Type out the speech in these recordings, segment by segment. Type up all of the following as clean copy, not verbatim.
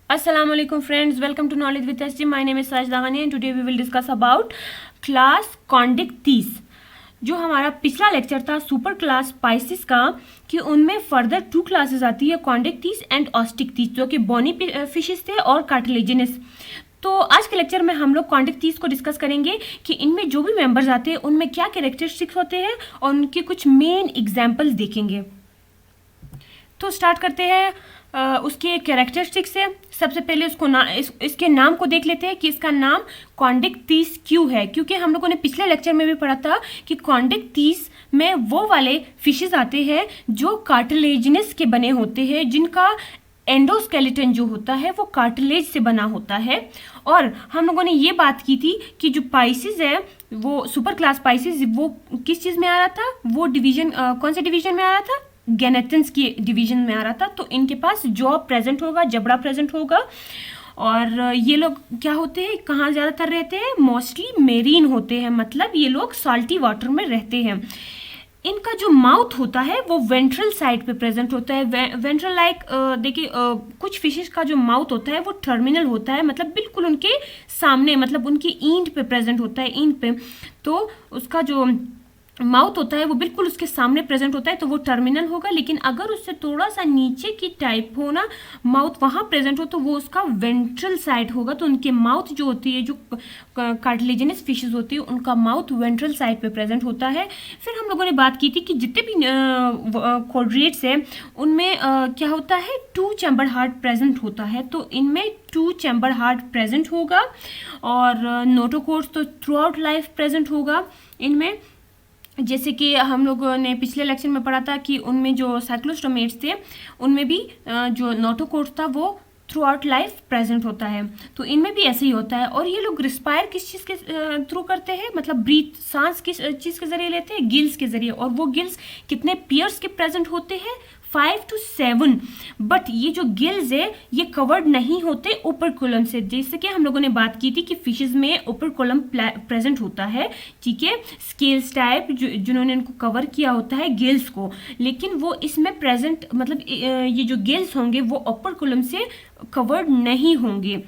Assalamu alaikum friends, welcome to Knowledge with SG. My name is Sajda Ghani and today we will discuss about class Condic 30। जो हमारा पिछला lecture था super class Pisces का कि उनमें further 2 classes आती है कॉन्डिक 30 एंड ऑस्टिक 30 जो कि बोनी फिशेस थे और कार्टिलेजिनस। तो आज के लेक्चर में हम लोग कॉन्डिक 30 को डिस्कस करेंगे कि इनमें जो भी मेंबर्स आते हैं उनमें क्या कैरेक्टरिस्टिक्स होते हैं और उनके कुछ मेन एग्जाम्पल्स देखेंगे। तो स्टार्ट करते हैं उसके कैरेक्टरिस्टिक्स से। सबसे पहले इसके नाम को देख लेते हैं कि इसका नाम कॉन्डिक 30 क्यों है, क्योंकि हम लोगों ने पिछले लेक्चर में भी पढ़ा था कि कॉन्डिक 30 में वो वाले फिशेस आते हैं जो कार्टिलेजिनस के बने होते हैं, जिनका एंडोस्केलेटन जो होता है वो कार्टिलेज से बना होता है। और हम लोगों ने ये बात की थी कि जो पाइसिस है वो सुपर क्लास पाइसिस वो किस चीज़ में आ रहा था, वो डिवीजन कौन से डिवीजन में आ रहा था, गैनेथिन्स की डिवीजन में आ रहा था। तो इनके पास जॉ प्रेजेंट होगा, जबड़ा प्रेजेंट होगा। और ये लोग क्या होते हैं, कहाँ ज़्यादातर रहते हैं, मोस्टली मेरीन होते हैं, मतलब ये लोग साल्टी वाटर में रहते हैं। इनका जो माउथ होता है वो वेंट्रल साइड पे प्रेजेंट होता है। वेंट्रल लाइक देखिए कुछ फिशेस का जो माउथ होता है वो टर्मिनल होता है, मतलब बिल्कुल उनके सामने, मतलब उनकी ईंट पे प्रेजेंट होता है, ईंट पे। तो उसका जो माउथ होता है वो बिल्कुल उसके सामने प्रेजेंट होता है, तो वो टर्मिनल होगा। लेकिन अगर उससे थोड़ा सा नीचे की टाइप हो ना, माउथ वहाँ प्रेजेंट हो, तो वो उसका वेंट्रल साइड होगा। तो उनके माउथ जो होती है, जो कार्टिलेजिनस फिशेस होती है, उनका माउथ वेंट्रल साइड पे प्रेजेंट होता है। फिर हम लोगों ने बात की थी कि जितने भी क्वाड्रेट्स हैं उनमें क्या होता है, 2 चैम्बर हार्ट प्रेजेंट होता है। तो इनमें 2 चैम्बर हार्ट प्रेजेंट होगा। और नोटोकोर्ड्स तो थ्रू आउट लाइफ प्रेजेंट होगा इनमें। जैसे कि हम लोगों ने पिछले लेक्चर में पढ़ा था कि उनमें जो साइक्लोस्टोमेट्स थे उनमें भी जो नोटोकोर्ड्स था वो थ्रू आउट लाइफ प्रेजेंट होता है। तो इनमें भी ऐसे ही होता है। और ये लोग रिस्पायर किस चीज़ के थ्रू करते हैं, मतलब ब्रीथ, सांस किस चीज़ के जरिए लेते हैं, गिल्स के जरिए। और वो गिल्स कितने पेयर्स के प्रेजेंट होते हैं, 5 to 7। बट ये जो गिल्स है ये कवर्ड नहीं होते ओपरकुलम से। जैसे कि हम लोगों ने बात की थी कि फिशेस में ओपरकुलम प्रेजेंट होता है, ठीक है, स्केल्स टाइप जिन्होंने इनको कवर किया होता है गिल्स को। लेकिन वो इसमें प्रेजेंट, मतलब ये जो गिल्स होंगे वो ओपरकुलम से कवर्ड नहीं होंगे।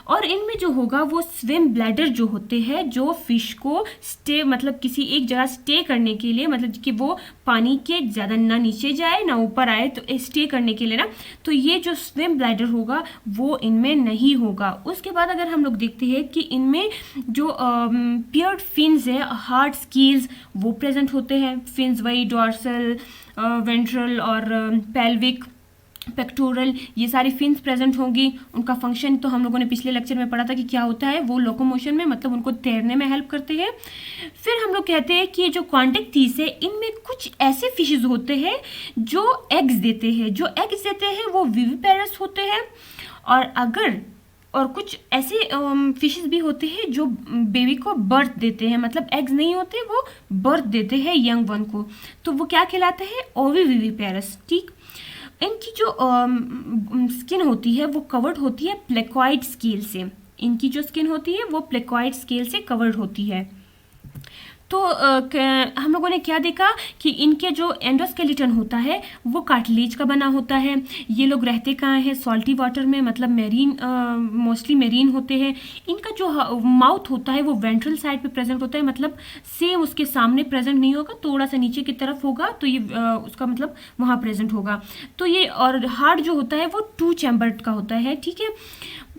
और इनमें जो होगा वो स्विम ब्लैडर जो होते हैं, जो फिश को स्टे, मतलब किसी एक जगह स्टे करने के लिए, मतलब कि वो पानी के ज़्यादा ना नीचे जाए ना ऊपर आए, तो स्टे करने के लिए ना, तो ये जो स्विम ब्लैडर होगा वो इनमें नहीं होगा। उसके बाद अगर हम लोग देखते हैं कि इनमें जो पियर्ड फिन्स है, हार्ड स्केल्स वो प्रेजेंट होते हैं। फिन्स वही डॉर्सल, वेंट्रल और पेल्विक, पेक्टोरल, ये सारी फिन्स प्रेजेंट होंगी। उनका फंक्शन तो हम लोगों ने पिछले लेक्चर में पढ़ा था कि क्या होता है, वो लोकोमोशन में, मतलब उनको तैरने में हेल्प करते हैं। फिर हम लोग कहते हैं कि ये जो कॉन्डिक 30 है इनमें कुछ ऐसे फिशेस होते हैं जो एग्स देते हैं। जो एग्स देते हैं वो विविपेरस होते हैं। और कुछ ऐसे फिशेस भी होते हैं जो बेबी को बर्थ देते हैं, मतलब एग्स नहीं होते, वो बर्थ देते हैं यंग वन को। तो वो क्या कहलाते हैं, ओविविपेरस, ठीक। इनकी जो स्किन होती है वो कवर्ड होती है प्लेकॉइड स्केल से। इनकी जो स्किन होती है वो प्लेकॉइड स्केल से कवर्ड होती है। तो हम लोगों ने क्या देखा कि इनके जो एंडोस्केलेटन होता है वो कार्टिलेज का बना होता है। ये लोग रहते कहाँ हैं, सॉल्टी वाटर में, मतलब मेरीन, मोस्टली मेरीन होते हैं। इनका जो माउथ होता है वो वेंट्रल साइड पे प्रेजेंट होता है, मतलब सेम उसके सामने प्रेजेंट नहीं होगा, थोड़ा सा नीचे की तरफ होगा, तो ये उसका मतलब वहाँ प्रेजेंट होगा। तो ये, और हार्ट जो होता है वो 2 चैम्बर्ड का होता है, ठीक है।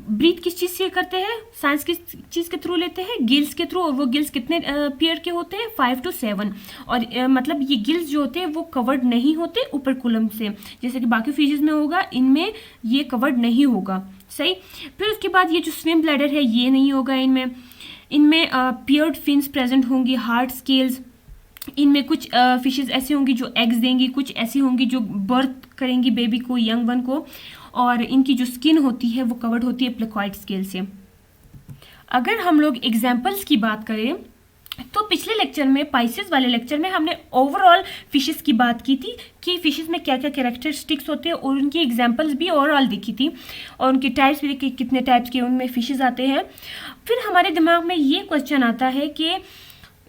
ब्रीथ किस चीज़ से करते हैं, सांस किस चीज़ के थ्रू लेते हैं, गिल्स के थ्रू। और वो गिल्स कितने पेयर के होते हैं, 5 to 7। और मतलब ये गिल्स जो होते हैं वो कवर्ड नहीं होते ओपरकुलम से, जैसे कि बाकी फिशेस में होगा, इनमें ये कवर्ड नहीं होगा, सही। फिर उसके बाद ये जो स्विम ब्लैडर है ये नहीं होगा इनमें। इनमें पियर्ड फिन्स प्रेजेंट होंगी, हार्ड स्केल्स। इनमें कुछ फिशेस ऐसी होंगी जो एग्स देंगी, कुछ ऐसी होंगी जो बर्थ करेंगी बेबी को, यंग वन को। और इनकी जो स्किन होती है वो कवर्ड होती है प्लेकॉइड स्केल से। अगर हम लोग एग्जाम्पल्स की बात करें तो पिछले लेक्चर में, पाइसेस वाले लेक्चर में, हमने ओवरऑल फिशेस की बात की थी कि फिशेस में क्या क्या कैरेक्टरिस्टिक्स होते हैं, और उनकी एग्जाम्पल्स भी ओवरऑल देखी थी, और उनके टाइप्स भी देखी, कितने टाइप्स के उनमें फिशेस आते हैं। फिर हमारे दिमाग में ये क्वेश्चन आता है कि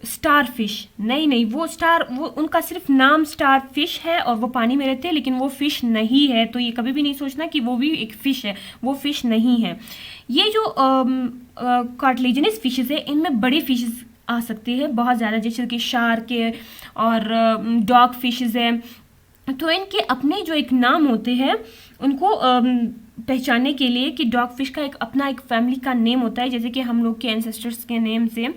स्टार फिश, नहीं, वो उनका सिर्फ नाम स्टार फिश है और वो पानी में रहते हैं, लेकिन वो फिश नहीं है। तो ये कभी भी नहीं सोचना कि वो भी एक फिश है, वो फिश नहीं है। ये जो कार्टिलेजिनस फिशेस है, इनमें बड़ी फिशेस आ सकती है बहुत ज़्यादा, जैसे कि शार्क है और डॉग फिशेस है। तो इनके अपने जो एक नाम होते हैं उनको पहचानने के लिए, कि डॉग फिश का अपना एक फैमिली का नेम होता है, जैसे कि हम लोग के एंसेस्टर्स के नेम से,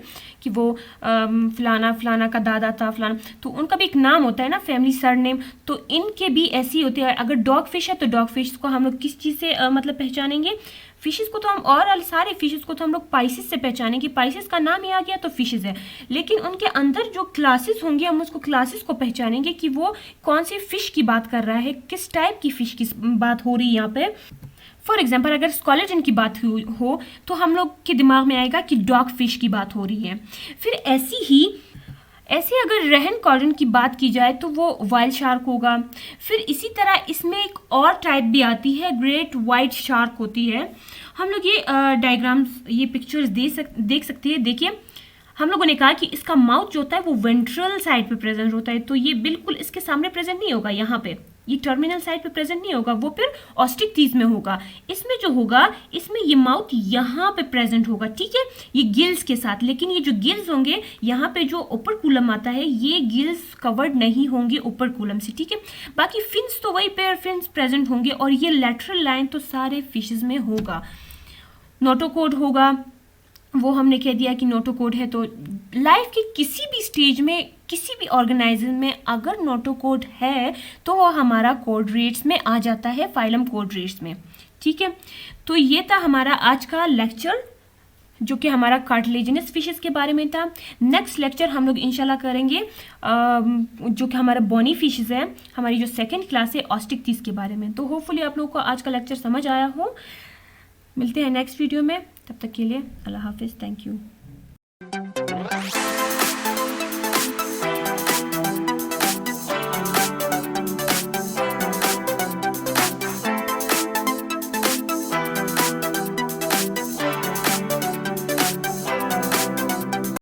कि वो फलाना फलाना का दादा था फलाना, तो उनका भी एक नाम होता है ना, फैमिली सर नेम। तो इनके भी ऐसी होती है। अगर डॉग फिश है तो डॉग फिश को हम लोग किस चीज़ से मतलब पहचानेंगे? फिशेस को तो हम, और सारे फिशेस को तो हम लोग पाइसिस से पहचानेंगे। पाइसिस का नाम ही आ गया तो फिशेस है, लेकिन उनके अंदर जो क्लासेस होंगे हम उसको क्लासेस को पहचानेंगे कि वो कौन सी फिश की बात कर रहा है, किस टाइप की फिश की बात हो रही है यहाँ पे। फॉर एग्जाम्पल, अगर स्कॉलेटन की बात हो तो हम लोग के दिमाग में आएगा कि डॉग फिश की बात हो रही है। फिर ऐसे अगर रहन कॉर्डन की बात की जाए तो वो वाइल्ड शार्क होगा। फिर इसी तरह इसमें एक और टाइप भी आती है, ग्रेट वाइट शार्क होती है। हम लोग ये डायग्राम्स, ये पिक्चर्स देख सकते हैं। देखिए, हम लोगों ने कहा कि इसका माउथ जो होता है वो वेंट्रल साइड पे प्रेजेंट होता है, तो ये बिल्कुल इसके सामने प्रेजेंट नहीं होगा, यहाँ पे ये टर्मिनल साइड पे प्रेजेंट नहीं होगा, वो फिर ऑस्टिक टीथ में होगा। इसमें जो होगा, इसमें ये माउथ यहाँ पे प्रेजेंट होगा, ठीक है, ये गिल्स के साथ। लेकिन ये जो गिल्स होंगे, यहाँ पे जो ओपर्कुलम आता है, ये गिल्स कवर्ड नहीं होंगे ओपर्कुलम से, ठीक है। बाकी फिन्स तो वही पेयर फिन्स प्रेजेंट होंगे, और ये लैटरल लाइन तो सारे फिशेज में होगा। नोटोकोड होगा, वो हमने कह दिया कि नोटोकोड है। तो लाइफ के किसी भी स्टेज में, किसी भी ऑर्गेनाइजेशन में अगर नोटोकोड है तो वो हमारा कोड रेट्स में आ जाता है, फाइलम कोड रेट्स में, ठीक है। तो ये था हमारा आज का लेक्चर, जो कि हमारा कार्टिलेजिनस फिशेस के बारे में था। नेक्स्ट लेक्चर हम लोग इंशाल्लाह करेंगे जो कि हमारा बोनी फिशेस है, हमारी जो सेकेंड क्लास है ऑस्टिक टीथ के बारे में। तो होपफुली आप लोगों को आज का लेक्चर समझ आया हो। मिलते हैं नेक्स्ट वीडियो में, तब तक के लिए अल्लाह हाफिज़, थैंक यू।